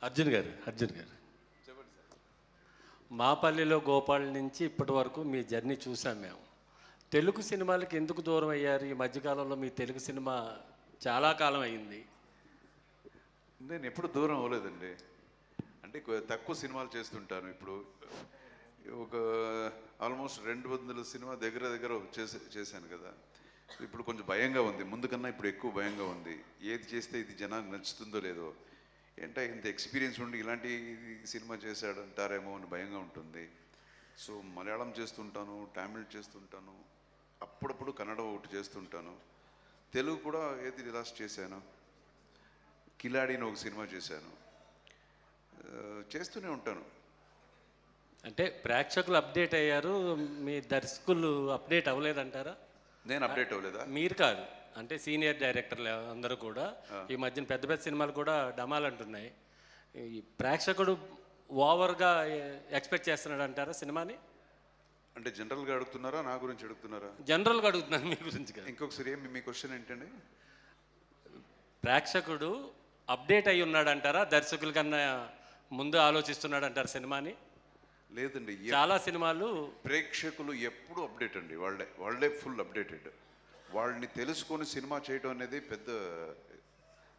అర్జున్ గారు మాపల్లిలో గోపాల్ నుంచి ఇప్పటి వరకు మీ జర్నీ చూసాం మేము. తెలుగు సినిమాలకి ఎందుకు దూరం అయ్యారు ఈ మధ్యకాలంలో? మీ తెలుగు సినిమా చాలా కాలం అయింది. నేను ఎప్పుడు దూరం అవ్వలేదండి. అంటే తక్కువ సినిమాలు చేస్తుంటాను. ఇప్పుడు ఒక ఆల్మోస్ట్ 200 సినిమా దగ్గర చేశాను కదా. ఇప్పుడు కొంచెం భయంగా ఉంది, ముందు కన్నా ఇప్పుడు ఎక్కువ భయంగా ఉంది. ఏది చేస్తే ఇది జనానికి నచ్చుతుందో లేదో, ఏంటో ఇంత ఎక్స్పీరియన్స్ ఉండి ఇలాంటి సినిమా చేశాడంటారేమో అని భయంగా ఉంటుంది. సో మలయాళం చేస్తుంటాను, తమిళ్ చేస్తుంటాను, అప్పుడప్పుడు కన్నడ ఒకటి చేస్తుంటాను. తెలుగు కూడా ఏది లాస్ట్ చేశాను, కిలాడిని ఒక సినిమా చేశాను. చేస్తూనే ఉంటాను. అంటే ప్రేక్షకులు అప్డేట్ అయ్యారు, మీ దర్శకులు అప్డేట్ అవ్వలేదంటారా? నేను అప్డేట్ అవ్వలేదా? మీరు కాదు, అంటే సీనియర్ డైరెక్టర్లు అందరూ కూడా ఈ మధ్యన పెద్ద సినిమాలు కూడా డమాల్ అంటున్నాయి. ఈ ప్రేక్షకుడు ఓవర్గా ఎక్స్పెక్ట్ చేస్తున్నాడు అంటారా సినిమాని? అంటే జనరల్గా అడుగుతున్నారా, నా గురించి అడుగుతున్నారా? జనరల్గా అడుగుతున్నాను, మీ గురించి కదా. ఇంకొకసారి ఏమి మీ క్వశ్చన్ ఏంటండి? ప్రేక్షకుడు అప్డేట్ అయి ఉన్నాడు అంటారా, దర్శకుల కన్నా ముందు ఆలోచిస్తున్నాడు అంటారా సినిమాని? లేదండి, చాలా సినిమాలు ప్రేక్షకులు ఎప్పుడు అప్డేట్ అండి. వాళ్ళే ఫుల్ అప్డేటెడ్. వాళ్ళని తెలుసుకొని సినిమా చేయడం అనేది పెద్ద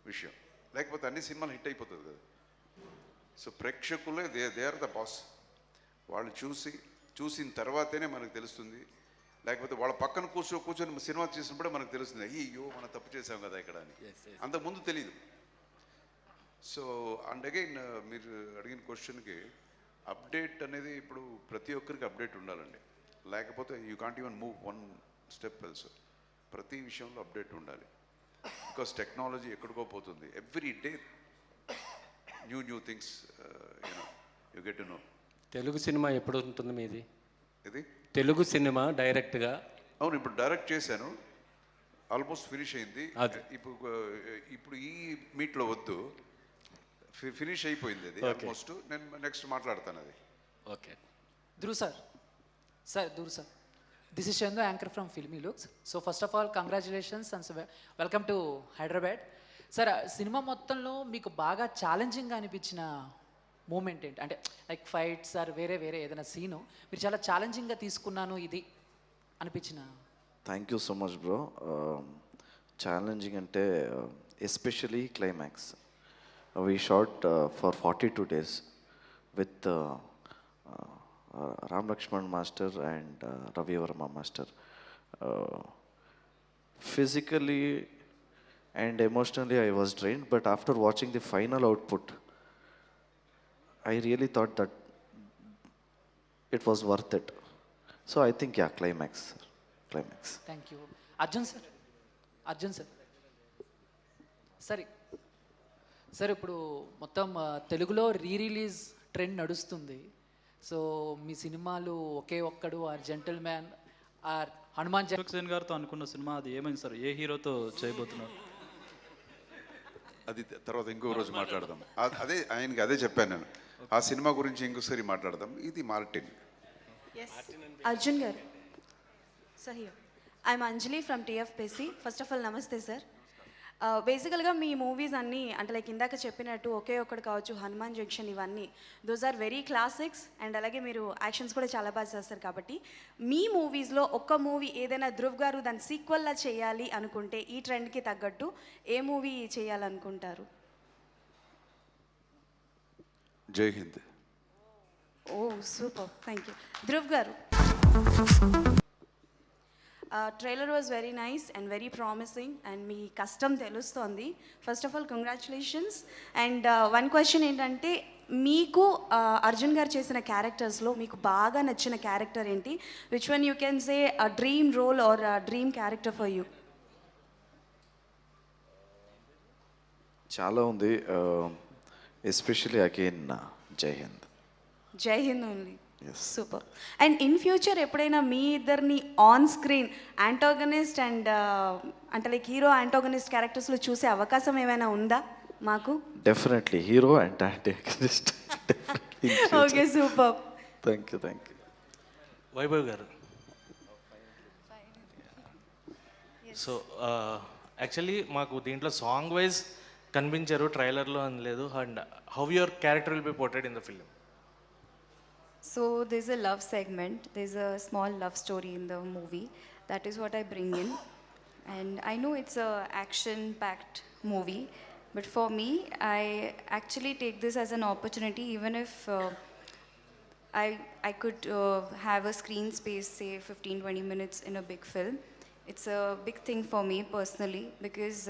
విషయం. లేకపోతే అన్ని సినిమాలు హిట్ అయిపోతుంది కదా. సో ప్రేక్షకులే దే ఆర్ ద బాస్. వాళ్ళు చూసిన తర్వాతనే మనకు తెలుస్తుంది. లేకపోతే వాళ్ళ పక్కన కూర్చొని సినిమా చేసినప్పుడే మనకు తెలుస్తుంది, అయ్యో మనం తప్పు చేసాం కదా ఇక్కడ అని. అంతకుముందు తెలియదు. సో అండ్ అగైన్ మీరు అడిగిన క్వశ్చన్కి అప్డేట్ అనేది ఇప్పుడు ప్రతి ఒక్కరికి అప్డేట్ ఉండాలండి. లేకపోతే you can't even move one step else. ప్రతి విషయంలో అప్డేట్ ఉండాలి. బికాస్ టెక్నాలజీ ఎక్కడికో పోతుంది. Every day new things you get to know. Telugu cinema ఎప్పుడు ఉంటుంది మీది? ఇది తెలుగు సినిమా డైరెక్ట్గా? అవును, ఇప్పుడు డైరెక్ట్ చేశాను, ఆల్మోస్ట్ ఫినిష్ అయింది. ఇప్పుడు ఈ మీట్లో వద్దు, ఫినిష్ అయిపోయింది అది ఆల్మోస్ట్. నేను నెక్స్ట్ మాట్లాడతాను అది. Okay. Dhruv sir, this is Chandu, anchor from filmy looks. So first of all congratulations and welcome to Hyderabad. Sir, cinema మొత్తంలో మీకు బాగా ఛాలెంజింగ్గా అనిపించిన మూమెంట్ ఏంటి? అంటే లైక్ ఫైట్స్ ఆర్ వేరే ఏదైనా సీను మీరు చాలా ఛాలెంజింగ్గా తీసుకున్నాను ఇది అనిపించిన? Thank you so much bro. Challenging అంటే especially climax. We shot for 42 days with Ram Lakshman master and Ravi Verma master. Physically and emotionally I was drained, but after watching the final output I really thought that it was worth it. So I think climax. Thank you. Arjun sir. Sir, ఇప్పుడు మొత్తం తెలుగులో release trend నడుస్తుంది. So మీ సినిమాలు Oke Okkadu, or gentleman, or Hanuman Sen గారితో అనుకున్న cinema అది ఏమైంది సార్? ఏ హీరోతో చేయబోతున్నారు? అది తర్వాత ఇంకో రోజు మాట్లాడదాం. ఆయనకి అదే చెప్పాను నేను, ఆ సినిమా గురించి ఇంకోసారి మాట్లాడదాం. ఇది మార్టిన్. అర్జున్ గారు sir, here I'm Anjali from TFPC. First of all నమస్తే సార్. బేసికల్గా మీ మూవీస్ అన్నీ అంటే లైక్ ఇందాక చెప్పినట్టు ఒకే ఒక్కడు కావచ్చు, హనుమాన్ జంక్షన్, ఇవన్నీ those are very classics. And అలాగే మీరు యాక్షన్స్ కూడా చాలా బాగా చేస్తారు. కాబట్టి మీ మూవీస్లో ఒక్క మూవీ ఏదైనా ధ్రువ్ గారు దాని సీక్వెల్లా చేయాలి అనుకుంటే ఈ ట్రెండ్కి తగ్గట్టు ఏ మూవీ చేయాలనుకుంటారు? Jai Hind. Oh super, thank you. Dhruv గారు, trailer was very nice and very promising and మీ కష్టం తెలుస్తోంది. First of all congratulations. And one question ఏంటంటే, మీకు అర్జున్ గారు చేసిన క్యారెక్టర్స్లో మీకు బాగా నచ్చిన క్యారెక్టర్ ఏంటి? Which one you can say a dream role or dream character for you? చాలా ఉంది, especially again Jai Hind. Jai Hind only. Super. And in future ఎప్పుడైనా మీ ఇద్దరిని ఆన్ స్క్రీన్ యాంటాగనిస్ట్ అండ్ అంటే లైక్ హీరో యాంటాగనిస్ట్ క్యారెక్టర్స్లో చూసే అవకాశం ఏమైనా ఉందా మాకు? Definitely hero and antagonist. Okay, super. Thank you. Vaibhav garu, so actually మాకు దీంట్లో సాంగ్ వైజ్ కనిపించారు ట్రైలర్లో అని లేదు, and how your character will be portrayed in the film? So there's a love segment, there's a small love story in the movie. That is what I bring in. And I know it's a action-packed movie, but for me, I actually take this as an opportunity, even if I could have a screen space, say 15-20 minutes in a big film. It's a big thing for me personally because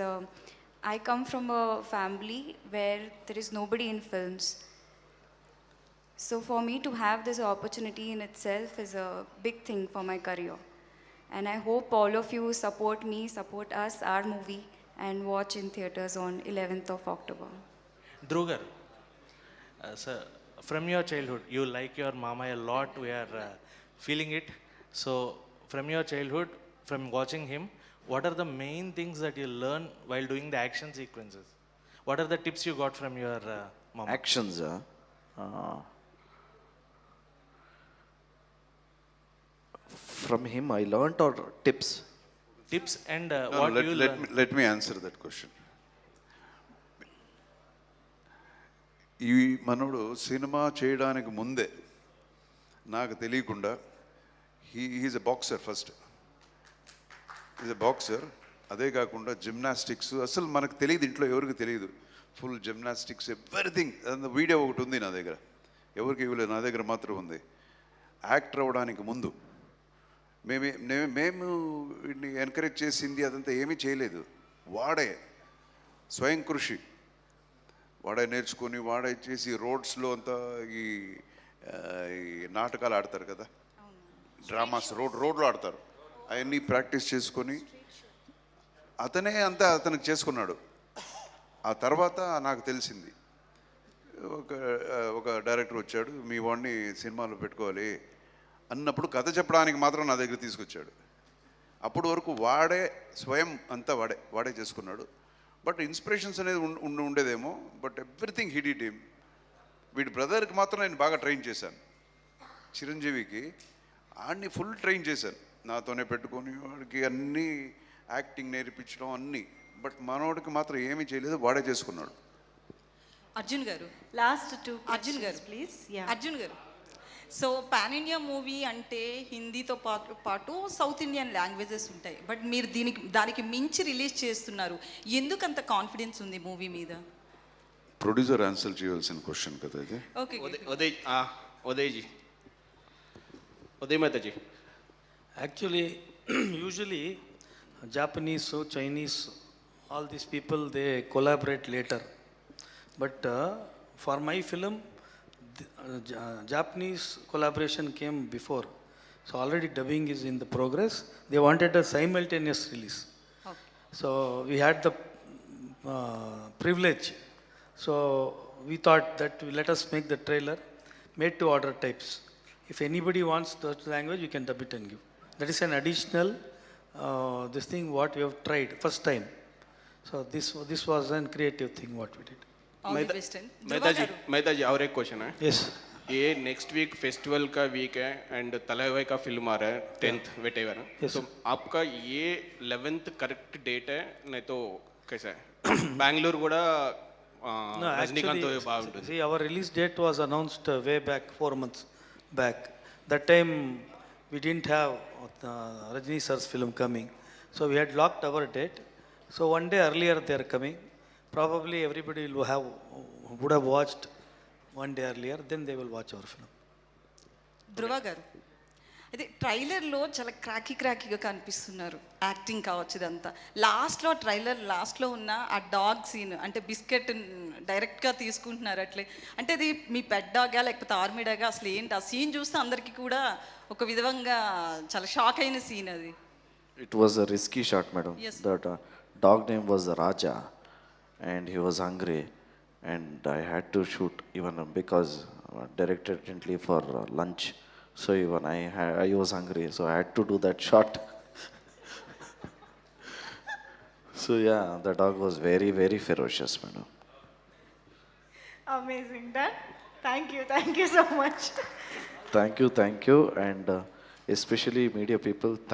I come from a family where there is nobody in films. So for me to have this opportunity in itself is a big thing for my career. And I hope all of you support me, support us, our movie, and watch in theaters on 11th of October. Dhruv garu, sir, from your childhood, you like your mama a lot. We are feeling it. So, from your childhood, from watching him, what are the main things that you learn while doing the action sequences? What are the tips you got from your mama? Actions, from him I learnt, or tips? Tips and No, what let, you let, learn. me, let me answer that question. ఈ మనోడు cinema చేయడానికి ముందే నాకు తెలియకుండా he's a boxer first. Is a boxer. అదే కాకుండా gymnastics అసలు మనకు తెలియదు, ఇంట్లో ఎవరికి తెలియదు. Full gymnastics everything. వీడియో ఒకటి ఉంది నా దగ్గర, ఎవరికి ఇవ్వలేదు, నా దగ్గర మాత్రం ఉంది. యాక్టర్ అవ్వడానికి ముందు మేము వీడిని ఎంకరేజ్ చేసింది అదంతా ఏమీ చేయలేదు. వాడే స్వయం కృషి, వాడే నేర్చుకొని వాడే చేసి రోడ్స్లో అంతా ఈ నాటకాలు ఆడతారు కదా, డ్రామాస్ రోడ్లో ఆడతారు, అవన్నీ ప్రాక్టీస్ చేసుకొని అతనే అంతా అతనికి చేసుకున్నాడు. ఆ తర్వాత నాకు తెలిసింది, ఒక డైరెక్టర్ వచ్చాడు, మీ వాడిని సినిమాలో పెట్టుకోవాలి అన్నప్పుడు కథ చెప్పడానికి మాత్రం నా దగ్గర తీసుకొచ్చాడు. అప్పటి వరకు వాడే స్వయం అంతా వాడే చేసుకున్నాడు. బట్ ఇన్స్పిరేషన్స్ అనేది ఉండేదేమో, but everything he did him. వీడి బ్రదర్కి మాత్రం నేను బాగా ట్రైన్ చేశాను, చిరంజీవికి. ఆడిని ఫుల్ ట్రైన్ చేశాను, నాతోనే పెట్టుకొని వాడికి అన్నీ యాక్టింగ్ నేర్పించడం అన్నీ. బట్ మనోడికి మాత్రం ఏమీ చేయలేదు, వాడే చేసుకున్నాడు. అర్జున్ గారు, లాస్ట్ 2 అర్జున్ గారు ప్లీజ్. అర్జున్ గారు, సో పాన్ ఇండియా మూవీ అంటే హిందీతో పాటు సౌత్ ఇండియన్ లాంగ్వేజెస్ ఉంటాయి, బట్ మీరు దానికి మించి రిలీజ్ చేస్తున్నారు. ఎందుకు అంత కాన్ఫిడెన్స్ ఉంది మూవీ మీద? ప్రొడ్యూసర్ ఆన్సర్ చేయాల్సిన క్వశ్చన్ కదా ఇది. Okay, Uday Mataji. Actually usually Japanese, Chinese, all these people, they collaborate later. But for my film, Japanese collaboration came before. So already dubbing is in the progress. They wanted a simultaneous release. Okay. So we had the privilege. So we thought that let us make the trailer made to order types. If anybody wants the language, you can dub it and give. That is an additional this thing what we have tried first time. So this was a creative thing what we did. Mehta ji और एक question है. Yes. ये next week festival का week है and तलवाई का film आ रहा है 10th वेटेवर. Yes. तो आपका ये 11th करेक्ट डेट है, नहीं तो कैसा है? बैंगलोर కూడా No, రజనీకాంత్ actually, బాగుంటుంది. see, our release date was announced way back 4 months back. That time we didn't have Rajini sir's film coming, so we had locked our date. So one day earlier they are coming. Probably everybody would have watched one day earlier, then they will watch our film. ధృవ గారు, అయితే ట్రైలర్లో చాలా క్రాకీగా కనిపిస్తున్నారు, acting కావచ్చు ఇదంతా. లాస్ట్లో ఉన్న ఆ డాగ్ సీన్, అంటే బిస్కెట్ డైరెక్ట్గా తీసుకుంటున్నారు అట్లే, అంటే అది మీ పెట్ డాగా లేకపోతే ఆర్మీ డాగా, అసలు ఏంటి ఆ సీన్ చూస్తే అందరికీ కూడా ఒక విధంగా చాలా షాక్ అయిన సీన్ అది. It was a risky shot, madam. Yes. That dog name was Raja, and he was hungry, and I had to shoot even because directed gently for lunch. So even I was hungry, so I had to do that shot. So yeah, the dog was very, very ferocious, madam. Amazing, done. Thank you so much. Thank you, and especially media people.